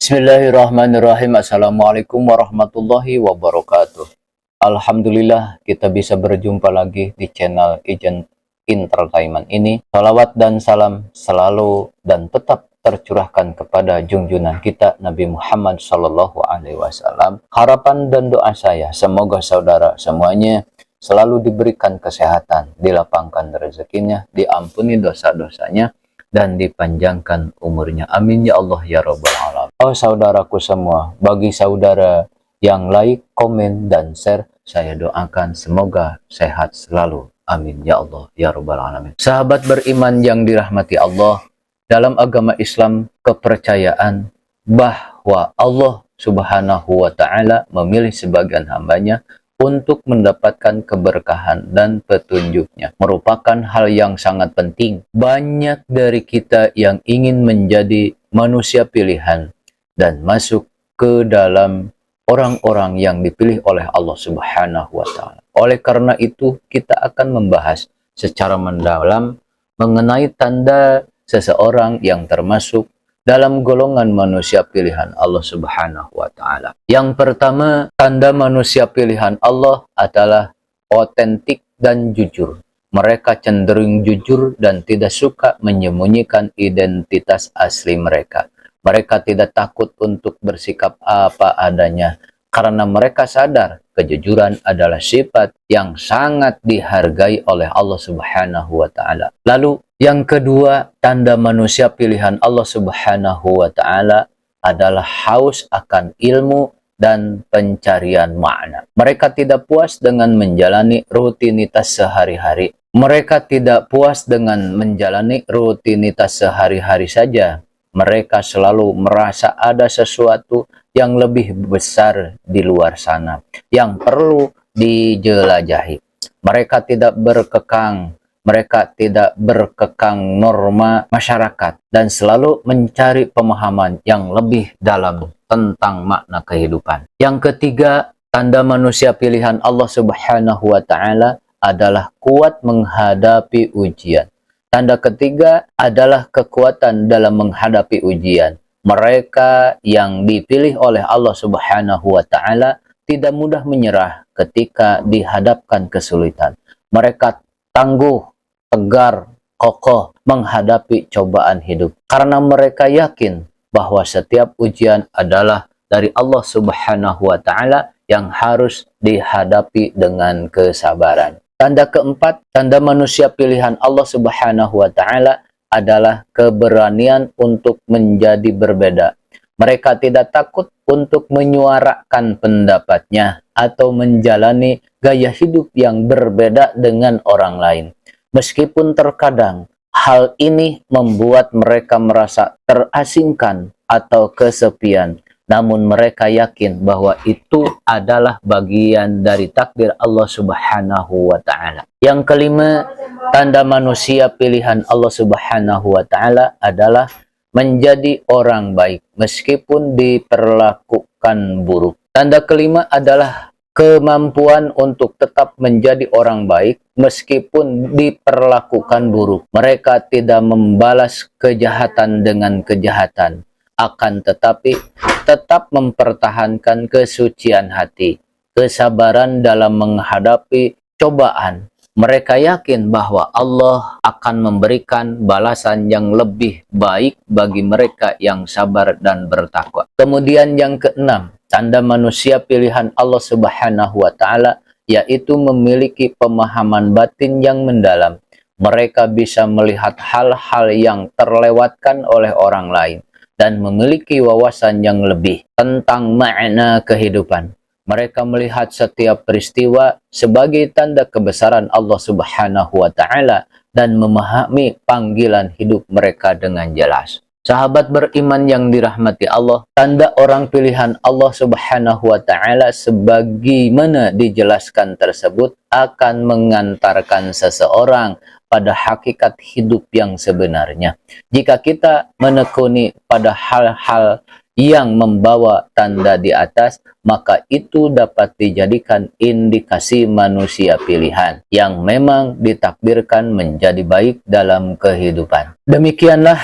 Bismillahirrahmanirrahim. Assalamualaikum warahmatullahi wabarakatuh. Alhamdulillah kita bisa berjumpa lagi di channel Agent Entertainment ini. Salawat dan salam selalu dan tetap tercurahkan kepada junjungan kita Nabi Muhammad Sallallahu Alaihi Wasallam. Harapan dan doa saya semoga saudara semuanya selalu diberikan kesehatan, dilapangkan rezekinya, diampuni dosa-dosanya, dan dipanjangkan umurnya. Amin ya Allah ya Rabbal Alamin. Oh saudaraku semua, bagi saudara yang like, komen, dan share, saya doakan semoga sehat selalu. Amin ya Allah ya Rabbal Alamin. Sahabat beriman yang dirahmati Allah, dalam agama Islam kepercayaan bahwa Allah Subhanahu wa Ta'ala memilih sebagian hambanya untuk mendapatkan keberkahan dan petunjuknya merupakan hal yang sangat penting. Banyak dari kita yang ingin menjadi manusia pilihan dan masuk ke dalam orang-orang yang dipilih oleh Allah Subhanahu wa Ta'ala. Oleh karena itu, kita akan membahas secara mendalam mengenai tanda seseorang yang termasuk dalam golongan manusia pilihan Allah Subhanahu wa Ta'ala. Yang pertama, tanda manusia pilihan Allah adalah otentik dan jujur. Mereka cenderung jujur dan tidak suka menyembunyikan identitas asli mereka. Mereka tidak takut untuk bersikap apa adanya karena mereka sadar kejujuran adalah sifat yang sangat dihargai oleh Allah Subhanahu wa Ta'ala. Lalu yang kedua, tanda manusia pilihan Allah Subhanahu wa Ta'ala adalah haus akan ilmu dan pencarian makna. Mereka tidak puas dengan menjalani rutinitas sehari-hari. Mereka tidak puas dengan menjalani rutinitas sehari-hari saja. Mereka selalu merasa ada sesuatu yang lebih besar di luar sana yang perlu dijelajahi. Mereka tidak berkekang norma masyarakat dan selalu mencari pemahaman yang lebih dalam tentang makna kehidupan. Yang ketiga, tanda manusia pilihan Allah Subhanahu wa Ta'ala adalah kuat menghadapi ujian. Tanda ketiga adalah kekuatan dalam menghadapi ujian. Mereka yang dipilih oleh Allah Subhanahu wa Ta'ala tidak mudah menyerah ketika dihadapkan kesulitan. Mereka tangguh, tegar, kokoh menghadapi cobaan hidup. Karena mereka yakin bahwa setiap ujian adalah dari Allah Subhanahu wa Ta'ala yang harus dihadapi dengan kesabaran. Tanda keempat, tanda manusia pilihan Allah Subhanahu wa Ta'ala adalah keberanian untuk menjadi berbeda. Mereka tidak takut untuk menyuarakan pendapatnya atau menjalani gaya hidup yang berbeda dengan orang lain. Meskipun terkadang hal ini membuat mereka merasa terasingkan atau kesepian, namun mereka yakin bahwa itu adalah bagian dari takdir Allah Subhanahu wa Ta'ala. Yang kelima, tanda manusia pilihan Allah Subhanahu wa Ta'ala adalah menjadi orang baik meskipun diperlakukan buruk. Tanda kelima adalah kemampuan untuk tetap menjadi orang baik meskipun diperlakukan buruk. Mereka tidak membalas kejahatan dengan kejahatan, akan tetapi tetap mempertahankan kesucian hati, kesabaran dalam menghadapi cobaan. Mereka yakin bahwa Allah akan memberikan balasan yang lebih baik bagi mereka yang sabar dan bertakwa. Kemudian yang keenam, tanda manusia pilihan Allah Subhanahu wa Ta'ala yaitu memiliki pemahaman batin yang mendalam. Mereka bisa melihat hal-hal yang terlewatkan oleh orang lain dan memiliki wawasan yang lebih tentang makna kehidupan. Mereka melihat setiap peristiwa sebagai tanda kebesaran Allah Subhanahu wa Ta'ala dan memahami panggilan hidup mereka dengan jelas. Sahabat beriman yang dirahmati Allah, tanda orang pilihan Allah Subhanahu wa Ta'ala sebagaimana dijelaskan tersebut akan mengantarkan seseorang pada hakikat hidup yang sebenarnya. Jika kita menekuni pada hal-hal yang membawa tanda di atas, maka itu dapat dijadikan indikasi manusia pilihan yang memang ditakdirkan menjadi baik dalam kehidupan. Demikianlah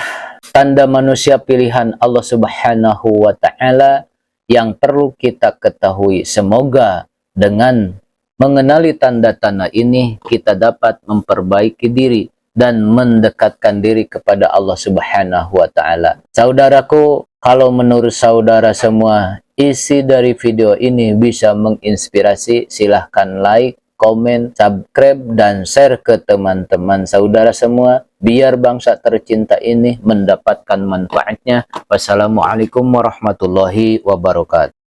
tanda manusia pilihan Allah Subhanahu wa Ta'ala yang perlu kita ketahui. Semoga dengan mengenali tanda-tanda ini kita dapat memperbaiki diri dan mendekatkan diri kepada Allah Subhanahu wa Ta'ala. Saudaraku, kalau menurut saudara semua isi dari video ini bisa menginspirasi, silahkan like, komen, subscribe, dan share ke teman-teman saudara semua, biar bangsa tercinta ini mendapatkan manfaatnya. Wassalamualaikum warahmatullahi wabarakatuh.